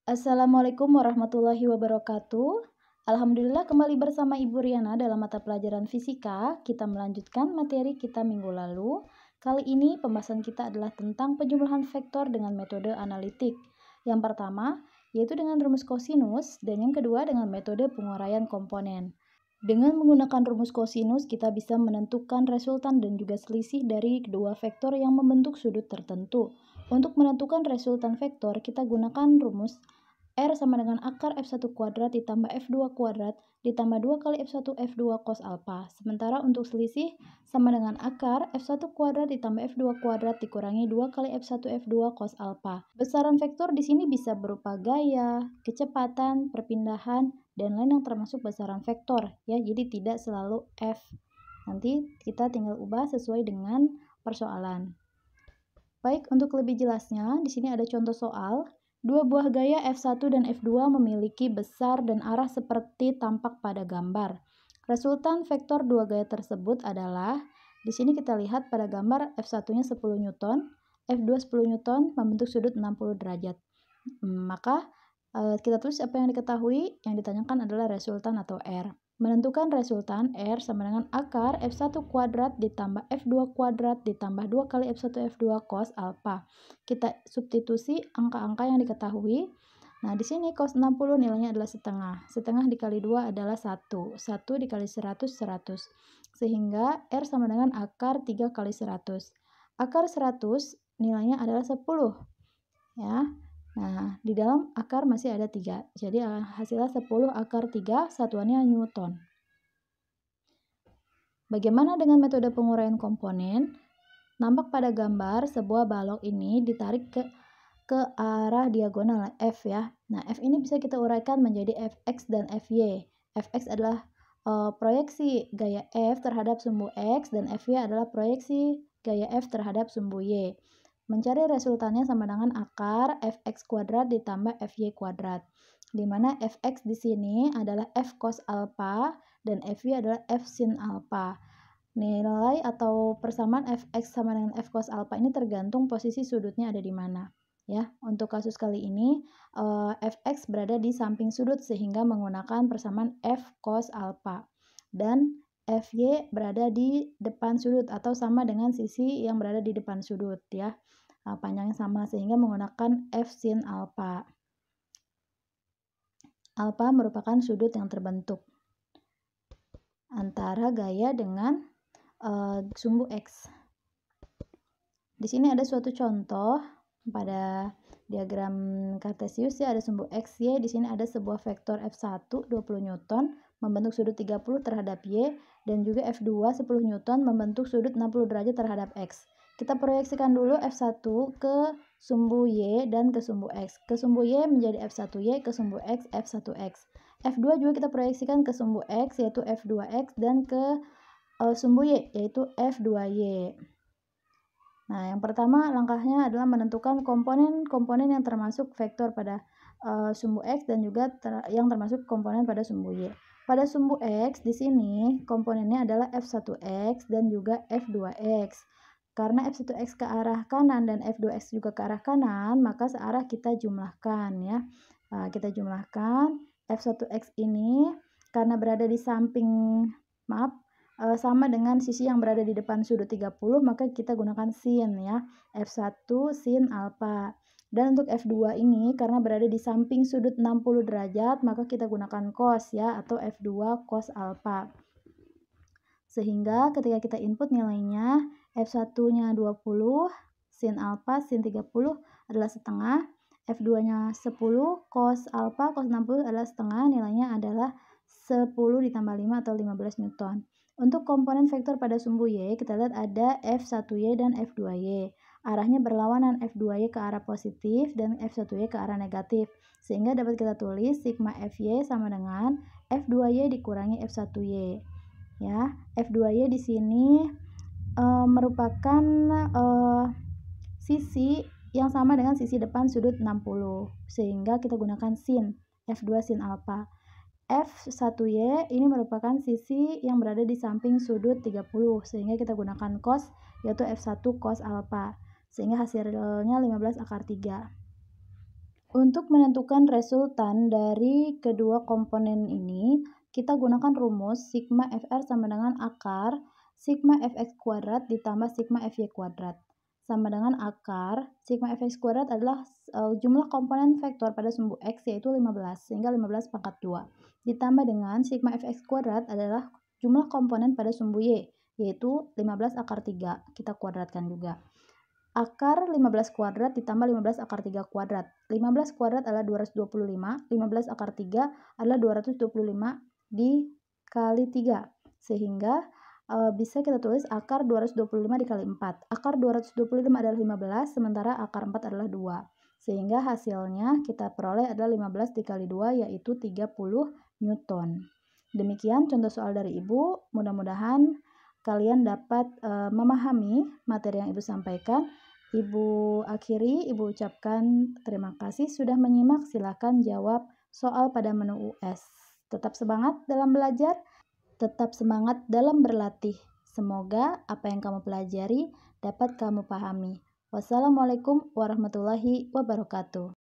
Assalamualaikum warahmatullahi wabarakatuh. Alhamdulillah kembali bersama Ibu Riana dalam mata pelajaran fisika. Kita melanjutkan materi kita minggu lalu. Kali ini pembahasan kita adalah tentang penjumlahan vektor dengan metode analitik. Yang pertama, yaitu dengan rumus kosinus, dan yang kedua dengan metode penguraian komponen. Dengan menggunakan rumus kosinus, kita bisa menentukan resultan dan juga selisih dari kedua vektor yang membentuk sudut tertentu. Untuk menentukan resultan vektor, kita gunakan rumus R sama dengan akar F1 kuadrat ditambah F2 kuadrat ditambah 2 kali F1 F2 cos alpha. Sementara untuk selisih sama dengan akar F1 kuadrat ditambah F2 kuadrat dikurangi 2 kali F1 F2 cos alpha. Besaran vektor di sini bisa berupa gaya, kecepatan, perpindahan, dan lain yang termasuk besaran vektor ya. Jadi tidak selalu F. Nanti kita tinggal ubah sesuai dengan persoalan. Baik, untuk lebih jelasnya, di sini ada contoh soal. Dua buah gaya F1 dan F2 memiliki besar dan arah seperti tampak pada gambar. Resultan vektor dua gaya tersebut adalah, di sini kita lihat pada gambar F1-nya 10 Newton, F2 10 Newton membentuk sudut 60 derajat. Maka kita tulis apa yang diketahui, yang ditanyakan adalah resultan atau R. Menentukan resultan R sama dengan akar F1 kuadrat ditambah F2 kuadrat ditambah 2 kali F1 F2 cos alpha. Kita substitusi angka-angka yang diketahui. Nah, di sini cos 60 nilainya adalah setengah. Setengah dikali 2 adalah 1. 1 dikali 100, 100. Sehingga R sama dengan akar 3 kali 100. Akar 100 nilainya adalah 10. Ya. Nah, di dalam akar masih ada 3. Jadi hasilnya 10 akar 3, satuannya Newton. Bagaimana dengan metode penguraian komponen? Nampak pada gambar sebuah balok ini ditarik ke arah diagonal F ya. Nah, F ini bisa kita uraikan menjadi Fx dan Fy. Fx adalah proyeksi gaya F terhadap sumbu X dan Fy adalah proyeksi gaya F terhadap sumbu Y. Mencari resultannya sama dengan akar Fx kuadrat ditambah Fy kuadrat. Di mana Fx di sini adalah F cos alpha dan Fy adalah F sin alpha. Nilai atau persamaan Fx sama dengan F cos alpha ini tergantung posisi sudutnya ada di mana. Ya, untuk kasus kali ini Fx berada di samping sudut sehingga menggunakan persamaan F cos alpha. Dan Fy berada di depan sudut atau sama dengan sisi yang berada di depan sudut ya. Panjangnya sama sehingga menggunakan F sin alpha. Alpha merupakan sudut yang terbentuk antara gaya dengan sumbu X. Di sini ada suatu contoh pada diagram kartesius ya, ada sumbu X, Y. Di sini ada sebuah vektor F1 20 Newton membentuk sudut 30 terhadap Y dan juga F2 10 Newton membentuk sudut 60 derajat terhadap X. Kita proyeksikan dulu F1 ke sumbu Y dan ke sumbu X. Ke sumbu Y menjadi F1Y, ke sumbu X F1X. F2 juga kita proyeksikan ke sumbu X yaitu F2X dan ke sumbu Y yaitu F2Y. Nah, yang pertama langkahnya adalah menentukan komponen-komponen yang termasuk vektor pada sumbu X dan juga yang termasuk komponen pada sumbu Y. Pada sumbu X di sini komponennya adalah F1X dan juga F2X. Karena F1X ke arah kanan dan F2X juga ke arah kanan, maka searah kita jumlahkan ya. Kita jumlahkan F1X ini karena berada di samping, sama dengan sisi yang berada di depan sudut 30, maka kita gunakan sin ya. F1 sin alpha. Dan untuk F2 ini karena berada di samping sudut 60 derajat, maka kita gunakan cos ya atau F2 cos alpha. Sehingga ketika kita input nilainya F1-nya 20, sin alpha sin 30 adalah setengah, F2-nya 10, cos alpha cos 60 adalah setengah, nilainya adalah 10 ditambah 5 atau 15 Newton. Untuk komponen vektor pada sumbu Y, kita lihat ada F1Y dan F2Y. Arahnya berlawanan, F2Y ke arah positif dan F1Y ke arah negatif. Sehingga dapat kita tulis sigma Fy sama dengan F2Y dikurangi F1Y. Ya, F2Y di sini merupakan sisi yang sama dengan sisi depan sudut 60, sehingga kita gunakan sin, F2 sin alpha. F1Y ini merupakan sisi yang berada di samping sudut 30, sehingga kita gunakan cos, yaitu F1 cos alpha, sehingga hasilnya 15 akar 3. Untuk menentukan resultan dari kedua komponen ini, kita gunakan rumus sigma FR sama dengan akar sigma Fx kuadrat ditambah sigma Fy kuadrat. Sama dengan akar sigma Fx kuadrat adalah jumlah komponen vektor pada sumbu X yaitu 15, sehingga 15 pangkat 2. Ditambah dengan sigma Fx kuadrat adalah jumlah komponen pada sumbu Y, yaitu 15 akar 3. Kita kuadratkan juga. Akar 15 kuadrat ditambah 15 akar 3 kuadrat. 15 kuadrat adalah 225, 15 akar 3 adalah 225 dikali 3. Sehingga bisa kita tulis akar 225 dikali 4. Akar 225 adalah 15, sementara akar 4 adalah 2. Sehingga hasilnya kita peroleh adalah 15 dikali 2 yaitu 30 Newton. Demikian contoh soal dari Ibu. Mudah-mudahan kalian dapat memahami materi yang Ibu sampaikan. Ibu akhiri, Ibu ucapkan terima kasih sudah menyimak. Silakan jawab soal pada menu US. Tetap semangat dalam belajar, tetap semangat dalam berlatih. Semoga apa yang kamu pelajari dapat kamu pahami. Wassalamualaikum warahmatullahi wabarakatuh.